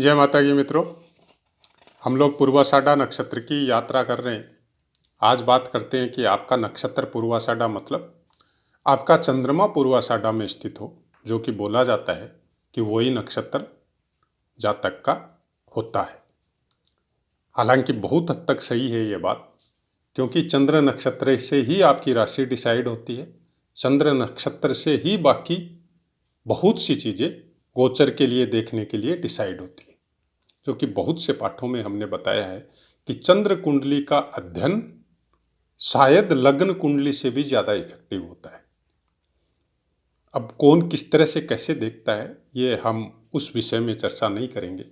जय माता की मित्रों, हम लोग पूर्वाषाढ़ा नक्षत्र की यात्रा कर रहे हैं। आज बात करते हैं कि आपका नक्षत्र पूर्वाषाढ़ा मतलब आपका चंद्रमा पूर्वाषाढ़ा में स्थित हो, जो कि बोला जाता है कि वही नक्षत्र जातक का होता है। हालांकि बहुत हद तक सही है ये बात, क्योंकि चंद्र नक्षत्र से ही आपकी राशि डिसाइड होती है। चंद्र नक्षत्र से ही बाकी बहुत सी चीज़ें गोचर के लिए देखने के लिए डिसाइड होती है, जो कि बहुत से पाठों में हमने बताया है कि चंद्र कुंडली का अध्ययन शायद लग्न कुंडली से भी ज़्यादा इफेक्टिव होता है। अब कौन किस तरह से कैसे देखता है ये हम उस विषय में चर्चा नहीं करेंगे,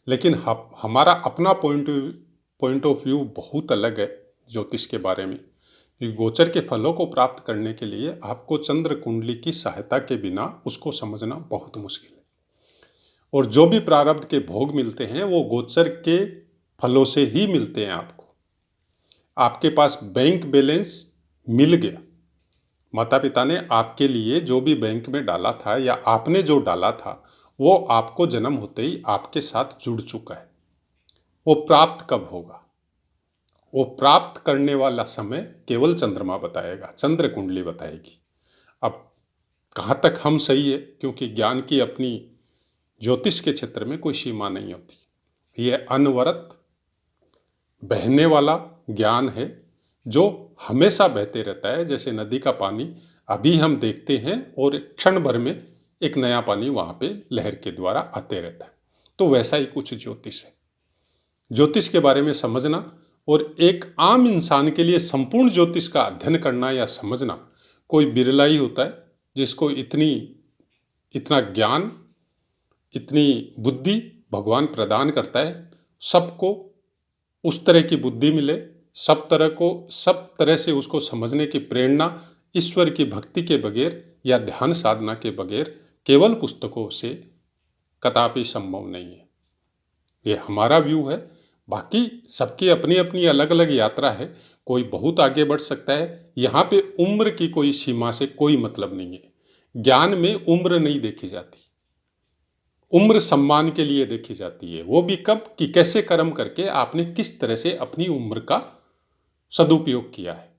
लेकिन हमारा अपना पॉइंट ऑफ व्यू बहुत अलग है ज्योतिष के बारे में। गोचर के फलों को प्राप्त करने के लिए आपको चंद्र कुंडली की सहायता के बिना उसको समझना बहुत मुश्किल है, और जो भी प्रारब्ध के भोग मिलते हैं वो गोचर के फलों से ही मिलते हैं। आपके पास बैंक बैलेंस मिल गया, माता पिता ने आपके लिए जो भी बैंक में डाला था या आपने जो डाला था वो आपको जन्म होते ही आपके साथ जुड़ चुका है। वो प्राप्त कब होगा, वो प्राप्त करने वाला समय केवल चंद्रमा बताएगा, चंद्र कुंडली बताएगी। अब कहाँ तक हम सही है, क्योंकि ज्ञान की अपनी ज्योतिष के क्षेत्र में कोई सीमा नहीं होती। ये अनवरत बहने वाला ज्ञान है जो हमेशा बहते रहता है, जैसे नदी का पानी अभी हम देखते हैं और क्षण भर में एक नया पानी वहाँ पे लहर के द्वारा आते रहता है। तो वैसा ही कुछ ज्योतिष है। ज्योतिष के बारे में समझना और एक आम इंसान के लिए संपूर्ण ज्योतिष का अध्ययन करना या समझना कोई बिरला ही होता है जिसको इतना ज्ञान, इतनी बुद्धि भगवान प्रदान करता है। सबको उस तरह की बुद्धि मिले, सब तरह से उसको समझने की प्रेरणा ईश्वर की भक्ति के बगैर या ध्यान साधना के बगैर केवल पुस्तकों से कदापि संभव नहीं है। ये हमारा व्यू है। बाकी सबकी अपनी अपनी अलग अलग यात्रा है, कोई बहुत आगे बढ़ सकता है। यहाँ पे उम्र की कोई सीमा से कोई मतलब नहीं है। ज्ञान में उम्र नहीं देखी जाती, उम्र सम्मान के लिए देखी जाती है। वो भी कब कि कैसे कर्म करके आपने किस तरह से अपनी उम्र का सदुपयोग किया है।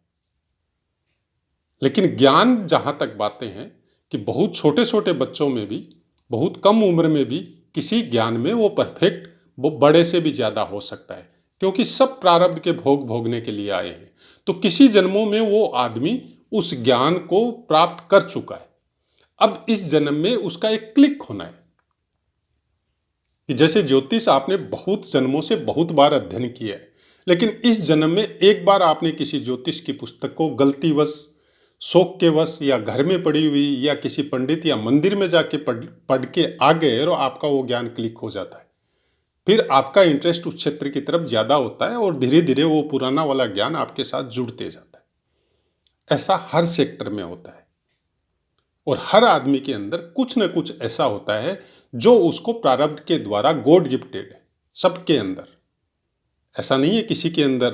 लेकिन ज्ञान जहां तक बातें हैं कि बहुत छोटे छोटे बच्चों में भी, बहुत कम उम्र में भी किसी ज्ञान में वो परफेक्ट, वो बड़े से भी ज़्यादा हो सकता है, क्योंकि सब प्रारब्ध के भोग भोगने के लिए आए हैं। तो किसी जन्मों में वो आदमी उस ज्ञान को प्राप्त कर चुका है। अब इस जन्म में उसका एक क्लिक होना है कि जैसे ज्योतिष आपने बहुत जन्मों से बहुत बार अध्ययन किया है, लेकिन इस जन्म में एक बार आपने किसी ज्योतिष की पुस्तक को गलतीवश, शौक के वश या घर में पड़ी हुई या किसी पंडित या मंदिर में जाके पढ़ के आ गए और आपका वो ज्ञान क्लिक हो जाता है। फिर आपका इंटरेस्ट उस क्षेत्र की तरफ ज़्यादा होता है और धीरे धीरे वो पुराना वाला ज्ञान आपके साथ जुड़ते जाता है। ऐसा हर सेक्टर में होता है, और हर आदमी के अंदर कुछ न कुछ ऐसा होता है जो उसको प्रारब्ध के द्वारा गॉड गिफ्टेड है। सबके अंदर ऐसा नहीं है किसी के अंदर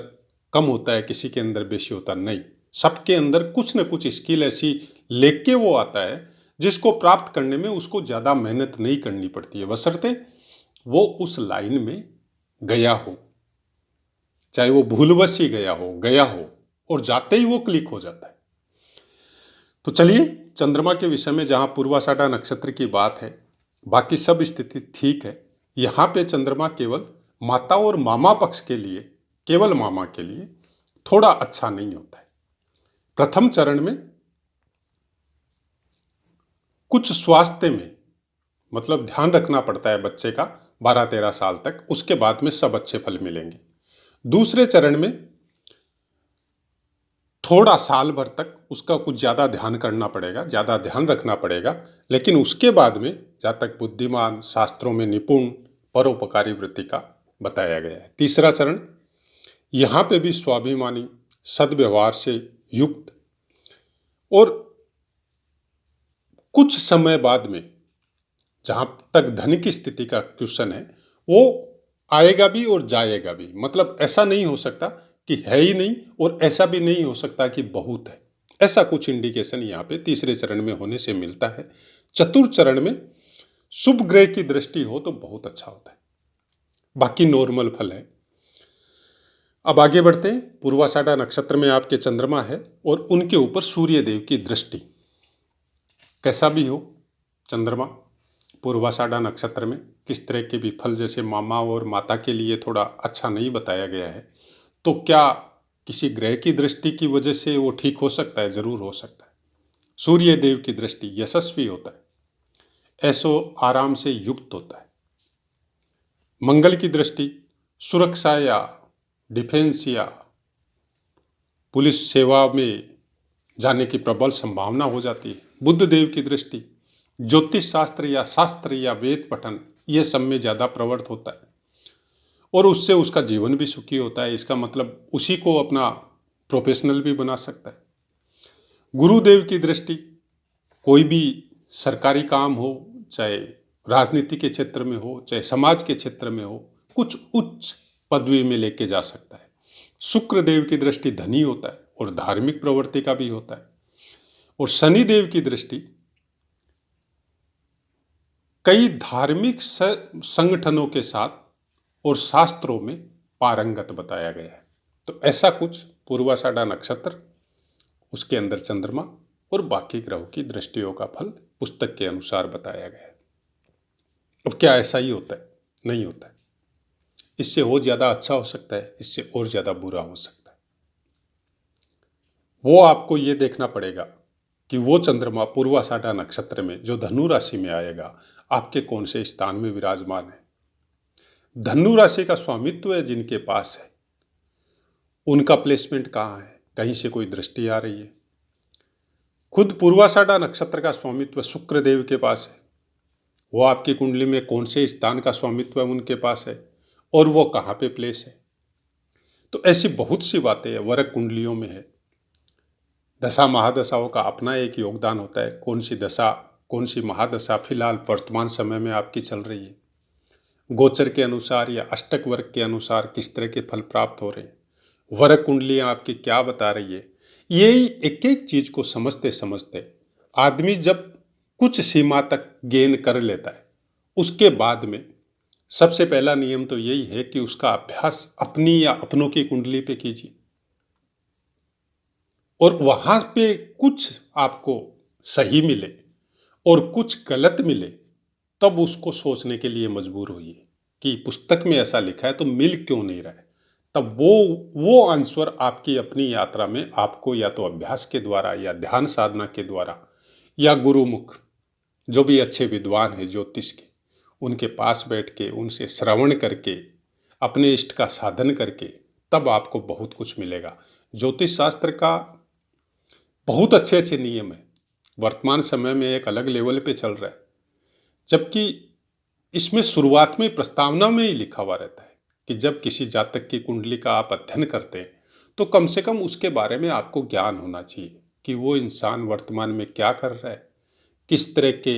कम होता है, किसी के अंदर बेशी होता नहीं। सबके अंदर कुछ न कुछ स्किल ऐसी लेके वो आता है जिसको प्राप्त करने में उसको ज़्यादा मेहनत नहीं करनी पड़ती है, बशर्ते वो उस लाइन में गया हो, चाहे वो भूलवश ही गया हो, और जाते ही वो क्लिक हो जाता है। तो चलिए चंद्रमा के विषय में, जहाँ पूर्वाषाढ़ा नक्षत्र की बात है, बाकी सब स्थिति ठीक है। यहाँ पे चंद्रमा केवल माता और मामा पक्ष के लिए, केवल मामा के लिए थोड़ा अच्छा नहीं होता है। प्रथम चरण में कुछ स्वास्थ्य में मतलब ध्यान रखना पड़ता है बच्चे का 12-13 साल तक, उसके बाद में सब अच्छे फल मिलेंगे। दूसरे चरण में थोड़ा साल भर तक उसका कुछ ज़्यादा ध्यान करना पड़ेगा, ज़्यादा ध्यान रखना पड़ेगा, लेकिन उसके बाद में जातक बुद्धिमान, शास्त्रों में निपुण, परोपकारी वृत्ति का बताया गया है। तीसरा चरण, यहाँ पे भी स्वाभिमानी, सद्व्यवहार से युक्त, और कुछ समय बाद में जहाँ तक धन की स्थिति का क्वेश्चन है वो आएगा भी और जाएगा भी। मतलब ऐसा नहीं हो सकता कि है ही नहीं, और ऐसा भी नहीं हो सकता कि बहुत है। ऐसा कुछ इंडिकेशन यहाँ पे तीसरे चरण में होने से मिलता है। चतुर्थ चरण में शुभ ग्रह की दृष्टि हो तो बहुत अच्छा होता है। बाकी नॉर्मल फल है। अब आगे बढ़ते हैं। पूर्वाषाढ़ा नक्षत्र में आपके चंद्रमा है और उनके ऊपर सूर्य देव की दृष्टि। कैसा भी हो चंद्रमा पूर्वाषाढ़ा नक्षत्र में किस तरह के भी फल, जैसे मामा और माता के लिए थोड़ा अच्छा नहीं बताया गया है, तो क्या किसी ग्रह की दृष्टि की वजह से वो ठीक हो सकता है? जरूर हो सकता है। सूर्य देव की दृष्टि यशस्वी होता है, ऐसो आराम से युक्त होता है। मंगल की दृष्टि सुरक्षा या डिफेंस या पुलिस सेवा में जाने की प्रबल संभावना हो जाती है। बुध देव की दृष्टि ज्योतिष शास्त्र या वेद पठन, ये सब में ज़्यादा प्रवृत्त होता है और उससे उसका जीवन भी सुखी होता है। इसका मतलब उसी को अपना प्रोफेशनल भी बना सकता है। गुरुदेव की दृष्टि कोई भी सरकारी काम हो, चाहे राजनीति के क्षेत्र में हो, चाहे समाज के क्षेत्र में हो, कुछ उच्च पदवी में लेके जा सकता है। शुक्र देव की दृष्टि धनी होता है और धार्मिक प्रवृत्ति का भी होता है। और शनि देव की दृष्टि कई धार्मिक संगठनों के साथ और शास्त्रों में पारंगत बताया गया है। तो ऐसा कुछ पूर्वाषाढ़ा नक्षत्र, उसके अंदर चंद्रमा और बाकी ग्रहों की दृष्टियों का फल पुस्तक के अनुसार बताया गया है। अब क्या ऐसा ही होता है? नहीं होता है। इससे और ज़्यादा अच्छा हो सकता है, इससे और ज़्यादा बुरा हो सकता है। वो आपको ये देखना पड़ेगा कि वो चंद्रमा पूर्वाषाढ़ा नक्षत्र में जो धनु राशि में आएगा, आपके कौन से स्थान में विराजमान है। धनु राशि का स्वामित्व है जिनके पास है, उनका प्लेसमेंट कहाँ है? कहीं से कोई दृष्टि आ रही है? खुद पूर्वाषाढ़ा नक्षत्र का स्वामित्व शुक्र देव के पास है, वो आपकी कुंडली में कौन से स्थान का स्वामित्व है उनके पास है और वो कहाँ पे प्लेस है। तो ऐसी बहुत सी बातें वर्ग कुंडलियों में है। दशा महादशाओं का अपना एक योगदान होता है। कौन सी दशा, कौन सी महादशा फिलहाल वर्तमान समय में आपकी चल रही है, गोचर के अनुसार या अष्टक वर्ग के अनुसार किस तरह के फल प्राप्त हो रहे हैं, वर्ग कुंडलियाँ आपकी क्या बता रही है। यही एक एक चीज को समझते समझते आदमी जब कुछ सीमा तक गेन कर लेता है, उसके बाद में सबसे पहला नियम तो यही है कि उसका अभ्यास अपनी या अपनों की कुंडली पे कीजिए और वहां पे कुछ आपको सही मिले और कुछ गलत मिले, तब उसको सोचने के लिए मजबूर होइए कि पुस्तक में ऐसा लिखा है तो मिल क्यों नहीं रहा है। तब वो आंसर आपकी अपनी यात्रा में आपको या तो अभ्यास के द्वारा या ध्यान साधना के द्वारा या गुरुमुख, जो भी अच्छे विद्वान हैं ज्योतिष के, उनके पास बैठ के उनसे श्रवण करके अपने इष्ट का साधन करके तब आपको बहुत कुछ मिलेगा। ज्योतिष शास्त्र का बहुत अच्छे अच्छे नियम है, वर्तमान समय में एक अलग लेवल पे चल रहा है, जबकि इसमें शुरुआत में प्रस्तावना में ही लिखा हुआ रहता है कि जब किसी जातक की कुंडली का आप अध्ययन करते हैं तो कम से कम उसके बारे में आपको ज्ञान होना चाहिए कि वो इंसान वर्तमान में क्या कर रहा है, किस तरह के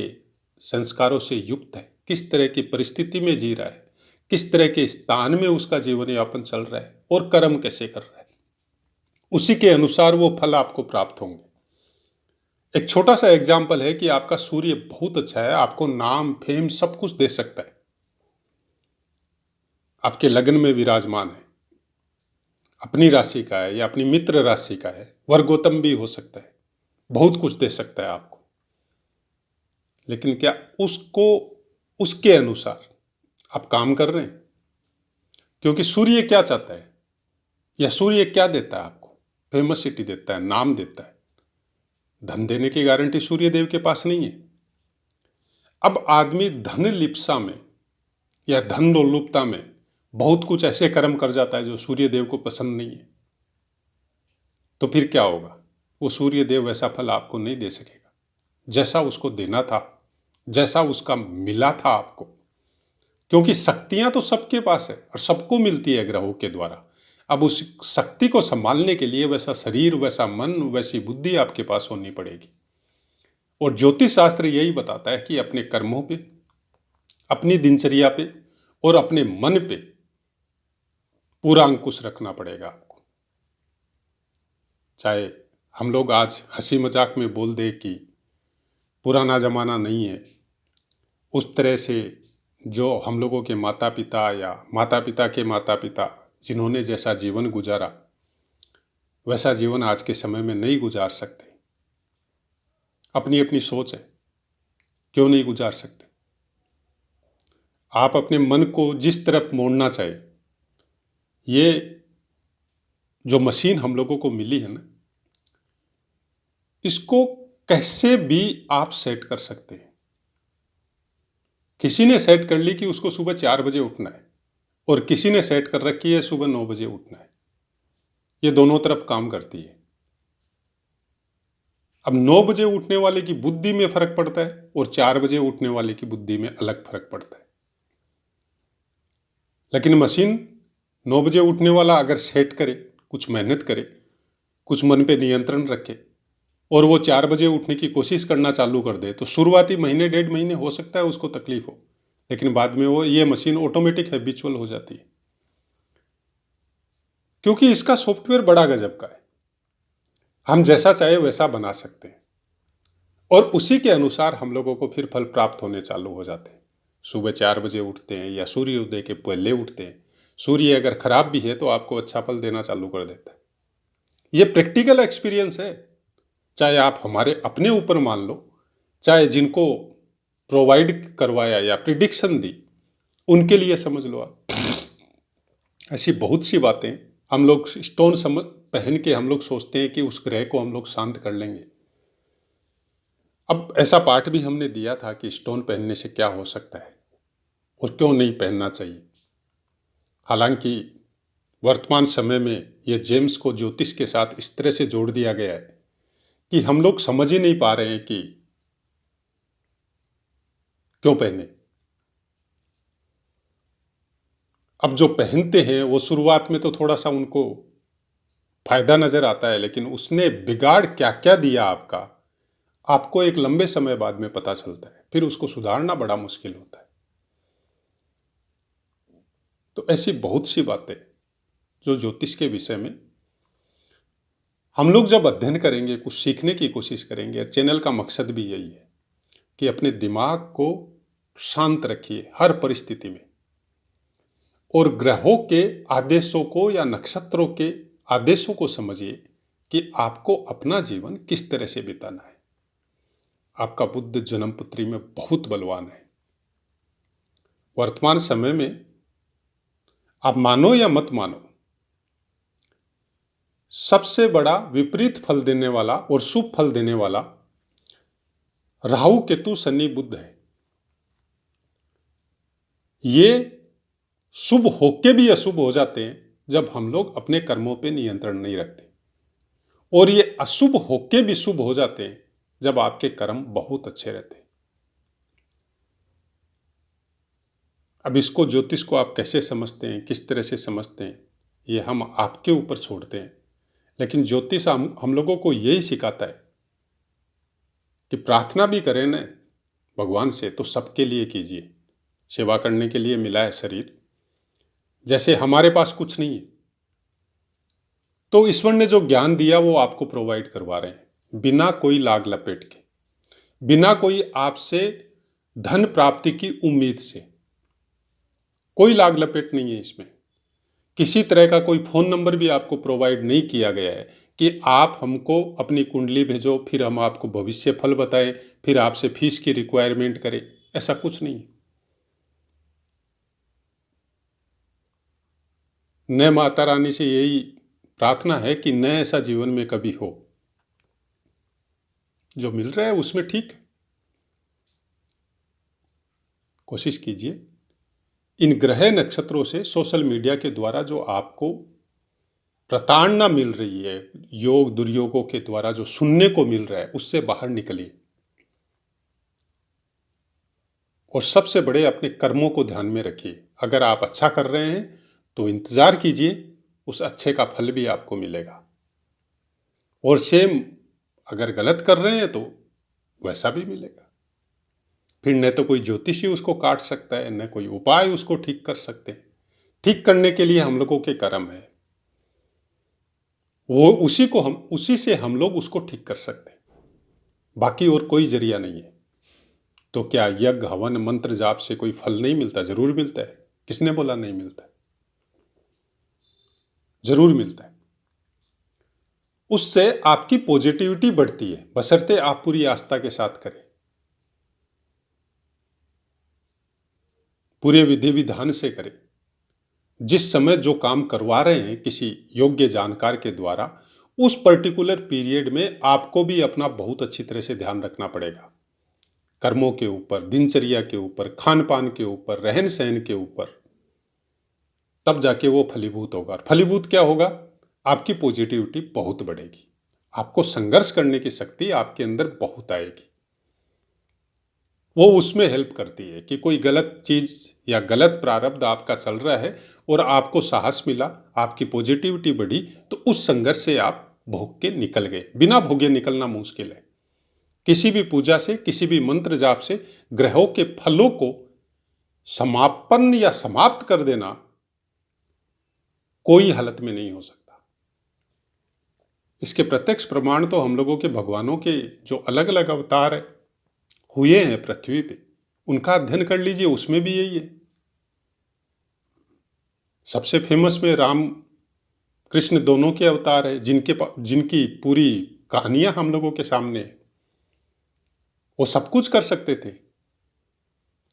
संस्कारों से युक्त है, किस तरह की परिस्थिति में जी रहा है, किस तरह के स्थान में उसका जीवन यापन चल रहा है और कर्म कैसे कर रहा है। उसी के अनुसार वो फल आपको प्राप्त होंगे। एक छोटा सा एग्जाम्पल है कि आपका सूर्य बहुत अच्छा है, आपको नाम फेम सब कुछ दे सकता है, आपके लग्न में विराजमान है, अपनी राशि का है या अपनी मित्र राशि का है, वर्गोत्तम भी हो सकता है, बहुत कुछ दे सकता है आपको। लेकिन क्या उसको उसके अनुसार आप काम कर रहे हैं? क्योंकि सूर्य क्या चाहता है या सूर्य क्या देता है आपको? फेमसिटी देता है, नाम देता है। धन देने की गारंटी सूर्य देव के पास नहीं है। अब आदमी धन लिप्सा में या धन लोलुपता में बहुत कुछ ऐसे कर्म कर जाता है जो सूर्य देव को पसंद नहीं है, तो फिर क्या होगा? वो सूर्य देव वैसा फल आपको नहीं दे सकेगा जैसा उसको देना था, जैसा उसका मिला था आपको। क्योंकि शक्तियां तो सबके पास है और सबको मिलती है ग्रहों के द्वारा। अब उस शक्ति को संभालने के लिए वैसा शरीर, वैसा मन, वैसी बुद्धि आपके पास होनी पड़ेगी। और ज्योतिष शास्त्र यही बताता है कि अपने कर्मों पे, अपनी दिनचर्या पे और अपने मन पे पूरा अंकुश रखना पड़ेगा आपको। चाहे हम लोग आज हंसी मजाक में बोल दे कि पुराना जमाना नहीं है, उस तरह से जो हम लोगों के माता पिता या माता पिता के माता पिता जिन्होंने जैसा जीवन गुजारा वैसा जीवन आज के समय में नहीं गुजार सकते। अपनी अपनी सोच है, क्यों नहीं गुजार सकते। आप अपने मन को जिस तरफ मोड़ना चाहे, ये जो मशीन हम लोगों को मिली है ना, इसको कैसे भी आप सेट कर सकते हैं। किसी ने सेट कर ली कि उसको सुबह 4 बजे उठना है और किसी ने सेट कर रखी है सुबह 9 बजे उठना है। ये दोनों तरफ काम करती है। अब 9 बजे उठने वाले की बुद्धि में फर्क पड़ता है और 4 बजे उठने वाले की बुद्धि में अलग फर्क पड़ता है। लेकिन मशीन 9 बजे उठने वाला अगर सेट करे, कुछ मेहनत करे, कुछ मन पे नियंत्रण रखे और वो 4 बजे उठने की कोशिश करना चालू कर दे, तो शुरुआती महीने 1.5 महीने हो सकता है उसको तकलीफ हो, लेकिन बाद में वो ये मशीन ऑटोमेटिक हैबिचुअल हो जाती है, क्योंकि इसका सॉफ्टवेयर बड़ा गजब का है। हम जैसा चाहे वैसा बना सकते हैं और उसी के अनुसार हम लोगों को फिर फल प्राप्त होने चालू हो जाते हैं। सुबह 4 बजे उठते हैं या सूर्योदय के पहले उठते हैं, सूर्य अगर खराब भी है तो आपको अच्छा फल देना चालू कर देता है। ये प्रैक्टिकल एक्सपीरियंस है। चाहे आप हमारे अपने ऊपर मान लो, चाहे जिनको प्रोवाइड करवाया या प्रिडिक्शन दी उनके लिए समझ लो आप। ऐसी बहुत सी बातें हम लोग स्टोन समझ पहन के हम लोग सोचते हैं कि उस ग्रह को हम लोग शांत कर लेंगे। अब ऐसा पाठ भी हमने दिया था कि स्टोन पहनने से क्या हो सकता है और क्यों नहीं पहनना चाहिए। हालांकि वर्तमान समय में ये जेम्स को ज्योतिष के साथ इस तरह से जोड़ दिया गया है कि हम लोग समझ ही नहीं पा रहे हैं कि क्यों पहने। अब जो पहनते हैं वो शुरुआत में तो थोड़ा सा उनको फायदा नजर आता है, लेकिन उसने बिगाड़ क्या क्या दिया आपको एक लंबे समय बाद में पता चलता है। फिर उसको सुधारना बड़ा मुश्किल होता है। तो ऐसी बहुत सी बातें जो ज्योतिष के विषय में हम लोग जब अध्ययन करेंगे, कुछ सीखने की कोशिश करेंगे। चैनल का मकसद भी यही है कि अपने दिमाग को शांत रखिए हर परिस्थिति में और ग्रहों के आदेशों को या नक्षत्रों के आदेशों को समझिए कि आपको अपना जीवन किस तरह से बिताना है। आपका बुध जन्मपुत्री में बहुत बलवान है। वर्तमान समय में आप मानो या मत मानो, सबसे बड़ा विपरीत फल देने वाला और शुभ फल देने वाला राहु केतु शनि बुध है। ये शुभ होके भी अशुभ हो जाते हैं जब हम लोग अपने कर्मों पे नियंत्रण नहीं रखते, और ये अशुभ होके भी शुभ हो जाते हैं जब आपके कर्म बहुत अच्छे रहते हैं। अब इसको ज्योतिष को आप कैसे समझते हैं, किस तरह से समझते हैं, ये हम आपके ऊपर छोड़ते हैं। लेकिन ज्योतिष हम लोगों को यही सिखाता है कि प्रार्थना भी करें ना भगवान से तो सबके लिए कीजिए। सेवा करने के लिए मिला है शरीर, जैसे हमारे पास कुछ नहीं है तो ईश्वर ने जो ज्ञान दिया वो आपको प्रोवाइड करवा रहे हैं, बिना कोई लाग लपेट के, बिना कोई आपसे धन प्राप्ति की उम्मीद से। कोई लाग लपेट नहीं है इसमें। किसी तरह का कोई फोन नंबर भी आपको प्रोवाइड नहीं किया गया है कि आप हमको अपनी कुंडली भेजो, फिर हम आपको भविष्य फल बताएं, फिर आपसे फीस की रिक्वायरमेंट करें। ऐसा कुछ नहीं है। न माता रानी से यही प्रार्थना है कि न ऐसा जीवन में कभी हो। जो मिल रहा है उसमें ठीक है, कोशिश कीजिए। इन ग्रह नक्षत्रों से सोशल मीडिया के द्वारा जो आपको प्रताड़ना मिल रही है, योग दुर्योगों के द्वारा जो सुनने को मिल रहा है, उससे बाहर निकलिए और सबसे बड़े अपने कर्मों को ध्यान में रखिए। अगर आप अच्छा कर रहे हैं तो इंतजार कीजिए, उस अच्छे का फल भी आपको मिलेगा। और सेम अगर गलत कर रहे हैं तो वैसा भी मिलेगा। फिर न तो कोई ज्योतिषी उसको काट सकता है, न कोई उपाय उसको ठीक कर सकते हैं। ठीक करने के लिए हम लोगों के कर्म है, वो उसी से हम लोग उसको ठीक कर सकते हैं। बाकी और कोई जरिया नहीं है। तो क्या यज्ञ हवन मंत्र जाप से कोई फल नहीं मिलता? जरूर मिलता है। किसने बोला नहीं मिलता? जरूर मिलता है। उससे आपकी पॉजिटिविटी बढ़ती है, बशर्ते आप पूरी आस्था के साथ करें, पूरे विधि विधान से करें। जिस समय जो काम करवा रहे हैं किसी योग्य जानकार के द्वारा, उस पर्टिकुलर पीरियड में आपको भी अपना बहुत अच्छी तरह से ध्यान रखना पड़ेगा। कर्मों के ऊपर, दिनचर्या के ऊपर, खान पान के ऊपर, रहन सहन के ऊपर, तब जाके वो फलीभूत होगा। और फलीभूत क्या होगा? आपकी पॉजिटिविटी बहुत बढ़ेगी, आपको संघर्ष करने की शक्ति आपके अंदर बहुत आएगी। वो उसमें हेल्प करती है कि कोई गलत चीज या गलत प्रारब्ध आपका चल रहा है और आपको साहस मिला, आपकी पॉजिटिविटी बढ़ी, तो उस संघर्ष से आप भोग के निकल गए। बिना भोगे निकलना मुश्किल है। किसी भी पूजा से, किसी भी मंत्र जाप से ग्रहों के फलों को समापन या समाप्त कर देना कोई हालत में नहीं हो सकता। इसके प्रत्यक्ष प्रमाण तो हम लोगों के भगवानों के जो अलग अलग अवतार हुए हैं पृथ्वी पे, उनका अध्ययन कर लीजिए, उसमें भी यही है। सबसे फेमस में राम कृष्ण दोनों के अवतार है, जिनकी पूरी कहानियां हम लोगों के सामने है। वो सब कुछ कर सकते थे,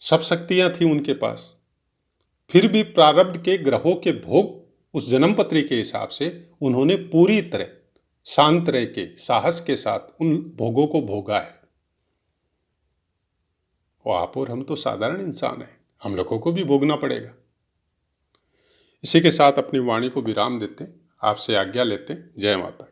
सब शक्तियां थी उनके पास, फिर भी प्रारब्ध के ग्रहों के भोग उस जन्म पत्री के हिसाब से उन्होंने पूरी तरह शांत रह के, साहस के साथ उन भोगों को भोगा है। वो आप और हम तो साधारण इंसान हैं, हम लोगों को भी भोगना पड़ेगा। इसी के साथ अपनी वाणी को विराम देते हैं, आपसे आज्ञा लेते हैं। जय माता।